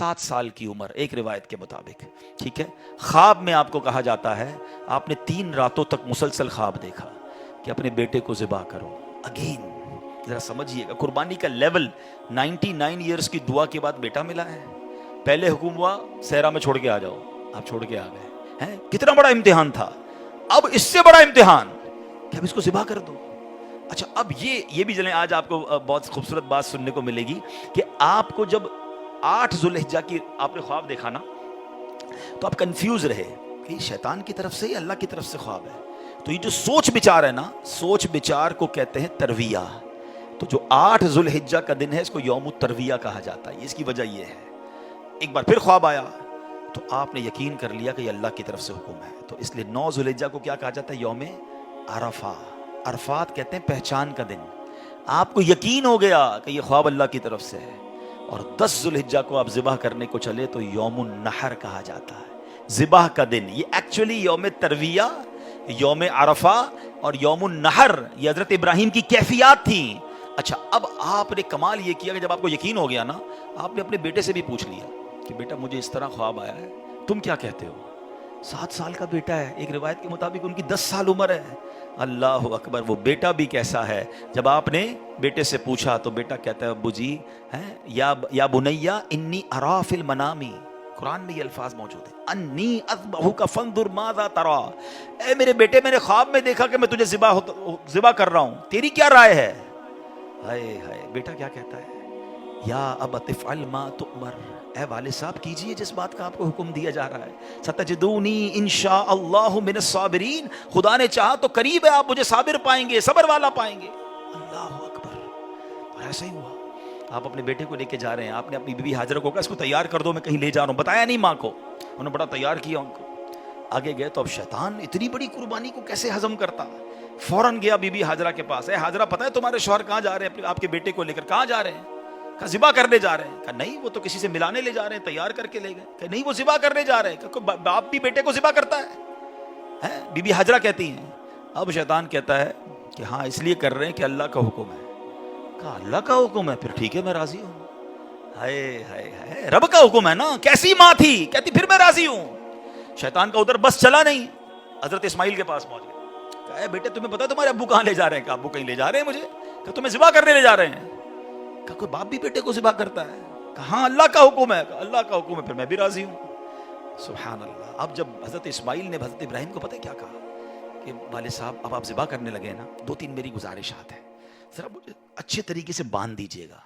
7 سال کی عمر ایک روایت کے مطابق، ٹھیک ہے. خواب میں آپ کو کہا جاتا ہے آپ نے 3 راتوں تک مسلسل خواب دیکھا کہ اپنے بیٹے کو ذبح کرو. اگین ذرا سمجھیے گا قربانی کا لیول. 99 ایئرس کی دعا کے بعد بیٹا ملا ہے. پہلے حکم ہوا صحرا میں چھوڑ کے آ جاؤ، آپ چھوڑ کے آ گئے ہیں. کتنا بڑا امتحان تھا. اب اس سے بڑا امتحان کہ اب اس کو ذبح کر دو. اچھا اب یہ بھی چلیں، آج آپ کو بہت خوبصورت بات سننے کو ملے گی کہ آپ کو جب 8 ذوالحجہ کی آپ نے خواب دیکھا نا تو آپ کنفیوز رہے کہ شیطان کی طرف سے یا اللہ کی طرف سے خواب ہے. تو یہ جو سوچ بچار ہے نا، سوچ بچار کو کہتے ہیں ترویہ. تو جو 8 ذوالحجہ کا دن ہے اس کو یوم الترویہ کہا جاتا ہے. اس کی وجہ یہ ہے ایک بار پھر خواب آیا تو آپ نے یقین کر لیا کہ یہ اللہ کی طرف سے حکم ہے. تو اس لیے 9 ذوالحجہ کو کیا کہا جاتا ہے؟ یوم عرفہ. عرفات کہتے ہیں پہچان کا دن. آپ کو یقین ہو گیا کہ یہ خواب اللہ کی طرف سے ہے. اور 10 ذوالحجہ کو آپ ذبح کرنے کو چلے تو یوم النحر کہا جاتا ہے، ذبح کا دن. یہ ایکچولی یوم ترویہ، یوم عرفہ اور یوم النحر یہ حضرت ابراہیم کی کیفیات تھیں. اچھا اب آپ نے کمال یہ کیا کہ جب آپ کو یقین ہو گیا نا، آپ نے اپنے بیٹے سے بھی پوچھ لیا کہ بیٹا مجھے اس طرح خواب آیا ہے، تم کیا کہتے ہو؟ 7 سال کا بیٹا ہے، ایک روایت کے مطابق ان کی 10 سال عمر ہے. اللہ اکبر. وہ بیٹا بھی کیسا ہے. جب آپ نے بیٹے سے پوچھا تو بیٹا کہتا ہے ابو جی یا بنیا انی ارا فی المنام. قرآن میں یہ الفاظ موجود ہیں، انی اذبحک فانظر ماذا ترى. اے میرے بیٹے میں نے خواب میں دیکھا کہ میں تجھے ذبح کر رہا ہوں، تیری کیا رائے ہے؟ ہائے ہائے. بیٹا کیا کہتا ہے؟ یا ابت افعل ما تؤمر. اے والد صاحب کیجئے جس بات کا آپ کو حکم دیا جا رہا ہے. ستجدونی انشاء اللہ من الصابرین. خدا نے چاہا تو قریب ہے آپ مجھے صابر پائیں گے، صبر والا پائیں گے. اللہ اکبر. اور ایسا ہی ہوا. آپ اپنے بیٹے کو لے کے جا رہے ہیں، آپ نے اپنی بیوی ہاجرہ کو کہا اس کو تیار کر دو میں کہیں لے جا رہا ہوں. بتایا نہیں ماں کو، انہوں نے بڑا تیار کیا ان کو. آگے گئے تو اب شیطان اتنی بڑی قربانی کو کیسے ہضم کرتا. فوراً گیا بی بی ہاجرہ کے پاس. اے ہاجرہ پتہ ہے تمہارے شوہر کہاں جا رہے ہیں آپ کے بیٹے کو لے کر؟ کہاں جا رہے ہیں؟ کہا ذبح کرنے جا رہے ہیں. کہا نہیں وہ تو کسی سے ملانے لے جا رہے ہیں، تیار کر کے لے گئے. کہ نہیں وہ ذبح کرنے جا رہے ہیں. کہ باپ بھی بیٹے کو ذبح کرتا ہے؟ بی بی ہاجرہ کہتی ہیں. اب شیطان کہتا ہے کہ ہاں اس لیے کر رہے ہیں کہ اللہ کا حکم ہے. کہا اللہ کا حکم ہے؟ پھر ٹھیک ہے میں راضی ہوں. ہائے ہائے ہائے. رب کا حکم ہے نا. کیسی ماں تھی، کہتی پھر میں راضی ہوں. شیطان کا ادھر بس چلا نہیں، حضرت اسماعیل کے پاس پہنچ گئے. کہا بیٹے تمہیں پتا تمہارے ابو کہاں لے جا رہے ہیں؟ کہا ابو کہیں لے جا رہے ہیں مجھے. کہا تمہیں ذبح کرنے لے جا رہے ہیں. کہا کوئی باپ بھی بیٹے کو ذبح کرتا ہے؟ کہا ہاں اللہ کا حکم ہے. کہا اللہ کا حکم ہے پھر میں بھی راضی ہوں. سبحان اللہ. اب جب حضرت اسماعیل نے حضرت ابراہیم کو پتہ کیا کہا کہ والد صاحب اب آپ ذبح کرنے لگے نا، 2-3 میری گزارشات ہیں، ذرا مجھے اچھے طریقے سے باندھ دیجیے گا.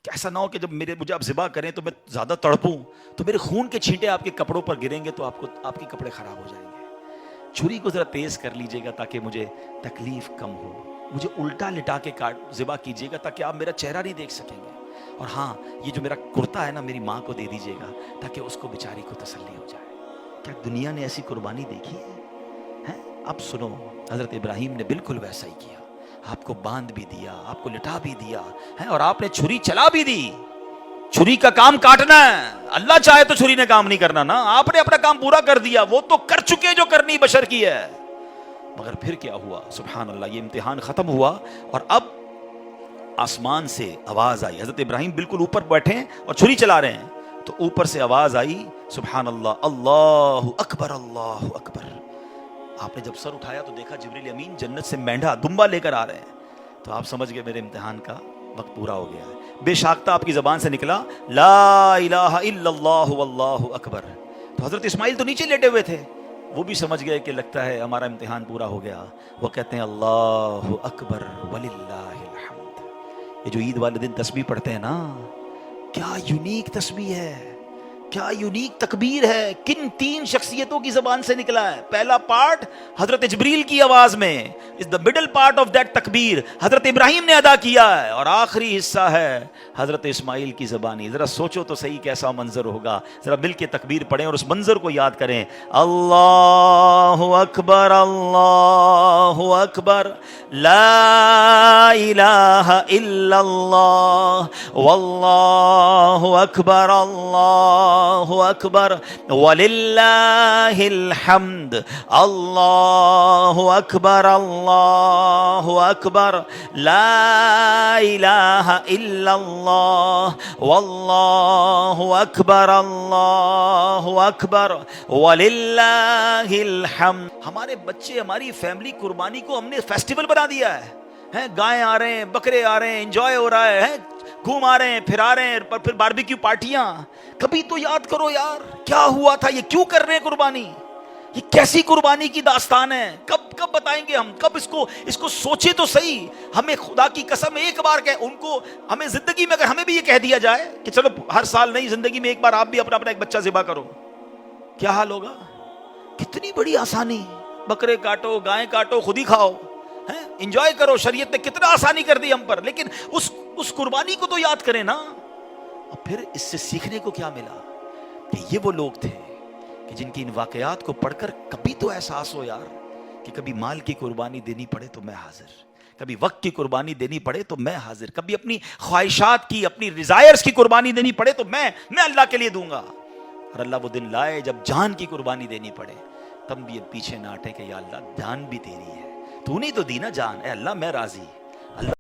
کہ ایسا نہ ہو کہ جب مجھے آپ ذبح کریں تو میں زیادہ تڑپوں تو میرے خون کے چھینٹے آپ کے کپڑوں پر گریں گے تو آپ کے کپڑے خراب ہو جائیں گے. چھری کو ذرا تیز کر لیجیے گا تاکہ مجھے تکلیف کم ہو. مجھے الٹا لٹا کے ذبح کیجیے گا تاکہ آپ میرا چہرہ نہیں دیکھ سکیں گے. اور ہاں یہ جو میرا کرتا ہے نا میری ماں کو دے دیجیے گا تاکہ اس کو بیچاری کو تسلی ہو جائے. کیا دنیا نے ایسی قربانی دیکھی ہے؟ اب سنو حضرت ابراہیم نے بالکل ویسا ہی کیا. آپ کو باندھ بھی دیا، آپ کو لٹا بھی دیا اور آپ نے چھری چلا بھی دی. چھری کا کام کاٹنا ہے، اللہ چاہے تو چھری نے کام نہیں کرنا نا. آپ نے اپنا کام پورا کر دیا، وہ تو کر چکے جو کرنی بشر کی ہے. مگر پھر کیا ہوا؟ سبحان اللہ. یہ امتحان ختم ہوا اور اب آسمان سے آواز آئی. حضرت ابراہیم بالکل اوپر بیٹھے ہیں اور چھری چلا رہے ہیں تو اوپر سے آواز آئی سبحان اللہ، اللہ اکبر اللہ اکبر. آپ نے جب سر اٹھایا تو دیکھا جبریل امین جنت سے مینڈھا دمبا لے کر آ رہے ہیں. تو آپ سمجھ گئے میرے امتحان کا وقت پورا ہو گیا ہے. بے شاختہ آپ کی زبان سے نکلا لا الہ الا اللہ واللہ اکبر. تو حضرت اسماعیل تو نیچے لیٹے ہوئے تھے، وہ بھی سمجھ گئے کہ لگتا ہے ہمارا امتحان پورا ہو گیا. وہ کہتے ہیں اللہ اکبر وللہ الحمد. یہ جو عید والے دن تسبیح پڑھتے ہیں نا، کیا یونیک تسبیح ہے، کیا یونیک تکبیر ہے. کن 3 شخصیتوں کی زبان سے نکلا ہے؟ پہلا پارٹ حضرت جبریل کی آواز میں is the middle part of that تکبیر حضرت ابراہیم نے ادا کیا ہے، اور آخری حصہ ہے حضرت اسماعیل کی زبانی. ذرا سوچو تو صحیح کیسا منظر ہوگا. ذرا مل کے تکبیر پڑھیں اور اس منظر کو یاد کریں. اللہ اکبر اللہ اکبر لا الہ الا اللہ واللہ اکبر اللہ اللہ اکبر وللہ الحمد اللہ اکبر اللہ اکبر لا الہ الا اللہ واللہ اکبر اللہ اکبر وللہ الحمد. ہمارے بچے ہماری فیملی قربانی کو ہم نے فیسٹیول بنا دیا ہے. گائے آ رہے ہیں، بکرے آ رہے ہیں، انجوائے ہو رہا ہے، گھوم آ رہے ہیں، پھر آ رہے ہیں، پھر باربیکیو پارٹیاں. کبھی تو یاد کرو یار کیا ہوا تھا، یہ کیوں کر رہے ہیں قربانی، یہ کیسی قربانی کی داستان ہے. کب بتائیں گے ہم، کب اس کو سوچے تو صحیح. ہمیں خدا کی قسم ایک بار ان کو ہمیں زندگی میں اگر ہمیں بھی یہ کہہ دیا جائے کہ چلو ہر سال نہیں، زندگی میں ایک بار آپ بھی اپنا ایک بچہ ذبح کرو، کیا حال ہوگا. کتنی بڑی آسانی، بکرے کاٹو، گائیں کاٹو، خود ہی کھاؤ، انجوائے کرو. شریعت نے کتنا آسانی کر دی ہم پر، لیکن اس قربانی کو تو یاد کریں نا. اور پھر اس سے سیکھنے کو کیا ملا کہ یہ وہ لوگ تھے کہ جن کی ان واقعات کو پڑھ کر کبھی تو احساس ہو یار کہ کبھی مال کی قربانی دینی پڑے تو میں حاضر، کبھی وقت کی قربانی دینی پڑے تو میں حاضر، کبھی اپنی خواہشات کی، اپنی ڈیزائرز کی قربانی دینی پڑے تو میں اللہ کے لیے دوں گا. اور اللہ وہ دن لائے جب جان کی قربانی دینی پڑے تب بھی پیچھے نہ ہٹے کہ یا اللہ جان بھی تیری ہے، تو نہیں تو دی نا جان، اے اللہ میں راضی.